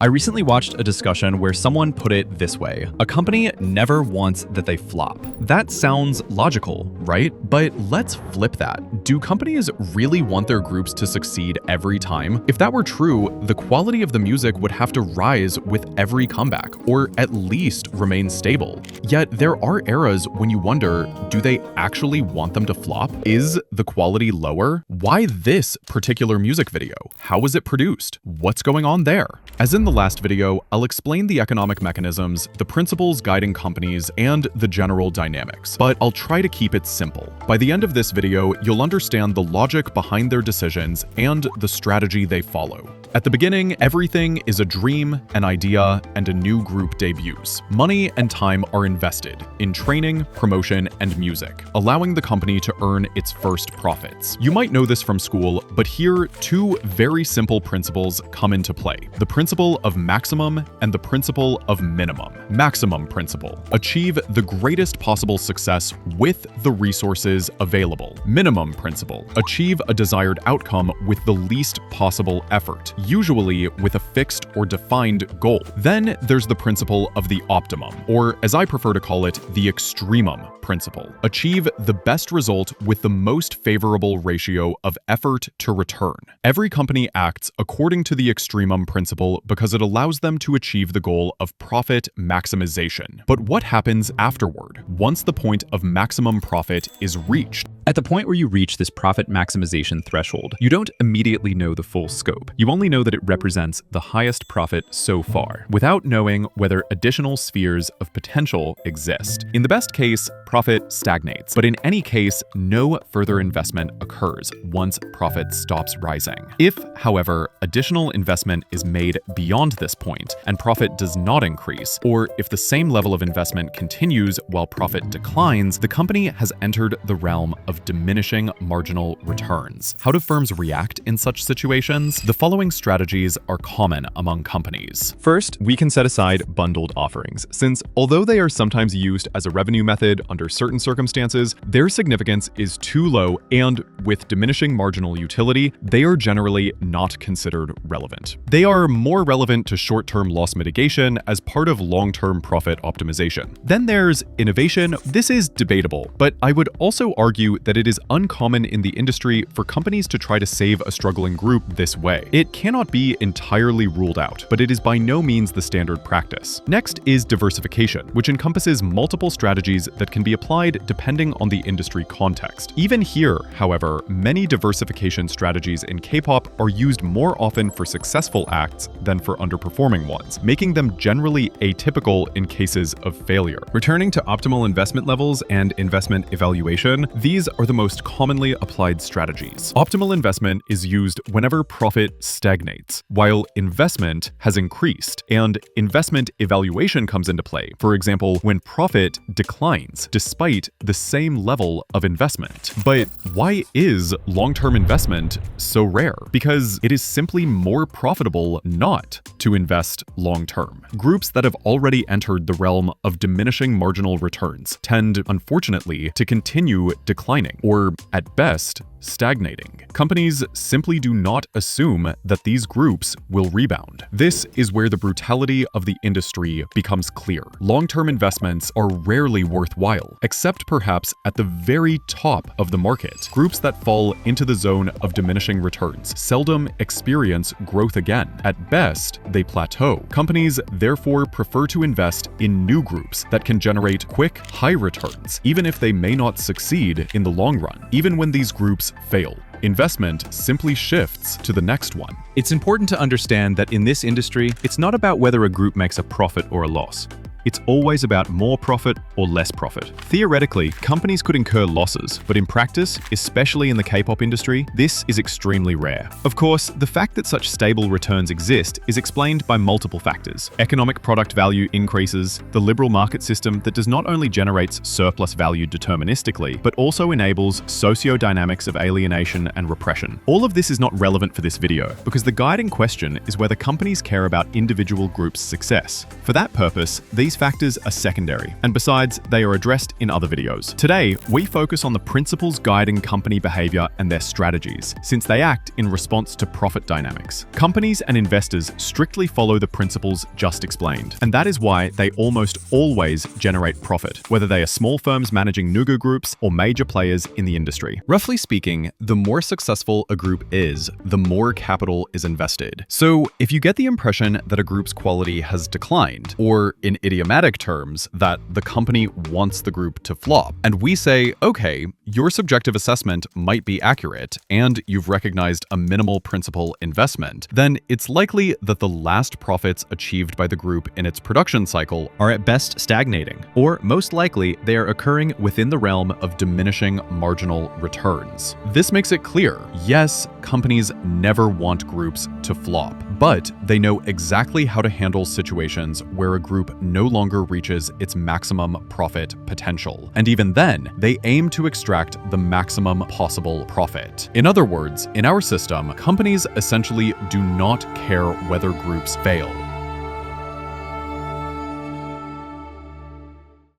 I recently watched a discussion where someone put it this way: a company never wants that they flop. That sounds logical, right? But let's flip that. Do companies really want their groups to succeed every time? If that were true, the quality of the music would have to rise with every comeback, or at least remain stable. Yet there are eras when you wonder, do they actually want them to flop? Is the quality lower? Why this particular music video? How was it produced? What's going on there? As in the last video, I'll explain the economic mechanisms, the principles guiding companies, and the general dynamics, but I'll try to keep it simple. By the end of this video, you'll understand the logic behind their decisions and the strategy they follow. At the beginning, everything is a dream, an idea, and a new group debuts. Money and time are invested in training, promotion, and music, allowing the company to earn its first profits. You might know this from school, but here, two very simple principles come into play: the principle of maximum and the principle of minimum. Maximum principle: achieve the greatest possible success with the resources available. Minimum principle: achieve a desired outcome with the least possible effort, usually with a fixed or defined goal. Then there's the principle of the optimum, or as I prefer to call it, the extremum principle. Achieve the best result with the most favorable ratio of effort to return. Every company acts according to the extremum principle because it allows them to achieve the goal of profit maximization. But what happens afterward, once the point of maximum profit is reached? At the point where you reach this profit maximization threshold, you don't immediately know the full scope. You only know that it represents the highest profit so far, without knowing whether additional spheres of potential exist. In the best case, profit stagnates, but in any case, no further investment occurs once profit stops rising. If, however, additional investment is made beyond this point and profit does not increase, or if the same level of investment continues while profit declines, the company has entered the realm of diminishing marginal returns. How do firms react in such situations? The following strategies are common among companies. First, we can set aside bundled offerings, since although they are sometimes used as a revenue method under certain circumstances, their significance is too low, and with diminishing marginal utility, they are generally not considered relevant. They are more relevant to short-term loss mitigation as part of long-term profit optimization. Then there's innovation. This is debatable, but I would also argue that it is uncommon in the industry for companies to try to save a struggling group this way. It cannot be entirely ruled out, but it is by no means the standard practice. Next is diversification, which encompasses multiple strategies that can be applied depending on the industry context. Even here, however, many diversification strategies in K-pop are used more often for successful acts than for underperforming ones, making them generally atypical in cases of failure. Returning to optimal investment levels and investment evaluation, these are the most commonly applied strategies. Optimal investment is used whenever profit stagnates, while investment has increased, and investment evaluation comes into play, for example, when profit declines despite the same level of investment. But why is long-term investment so rare? Because it is simply more profitable not to invest long-term. Groups that have already entered the realm of diminishing marginal returns tend, unfortunately, to continue declining, or at best, stagnating. Companies simply do not assume that these groups will rebound. This is where the brutality of the industry becomes clear. Long-term investments are rarely worthwhile, except perhaps at the very top of the market. Groups that fall into the zone of diminishing returns seldom experience growth again. At best, they plateau. Companies therefore prefer to invest in new groups that can generate quick, high returns, even if they may not succeed in the long run. Even when these groups fail, investment simply shifts to the next one. It's important to understand that in this industry, it's not about whether a group makes a profit or a loss. It's always about more profit or less profit. Theoretically, companies could incur losses, but in practice, especially in the K-pop industry, this is extremely rare. Of course, the fact that such stable returns exist is explained by multiple factors. Economic product value increases, the liberal market system that does not only generates surplus value deterministically, but also enables socio-dynamics of alienation and repression. All of this is not relevant for this video, because the guiding question is whether companies care about individual groups' success. For that purpose, these these factors are secondary, and besides, they are addressed in other videos. Today, we focus on the principles guiding company behavior and their strategies, since they act in response to profit dynamics. Companies and investors strictly follow the principles just explained, and that is why they almost always generate profit, whether they are small firms managing Nugu groups or major players in the industry. Roughly speaking, the more successful a group is, the more capital is invested. So if you get the impression that a group's quality has declined, or in idiomatic terms, that the company wants the group to flop, and we say, okay, your subjective assessment might be accurate, and you've recognized a minimal principal investment, then it's likely that the last profits achieved by the group in its production cycle are at best stagnating, or most likely they are occurring within the realm of diminishing marginal returns. This makes it clear, yes, companies never want groups to flop, but they know exactly how to handle situations where a group no longer reaches its maximum profit potential. And even then, they aim to extract the maximum possible profit. In other words, in our system, companies essentially do not care whether groups fail.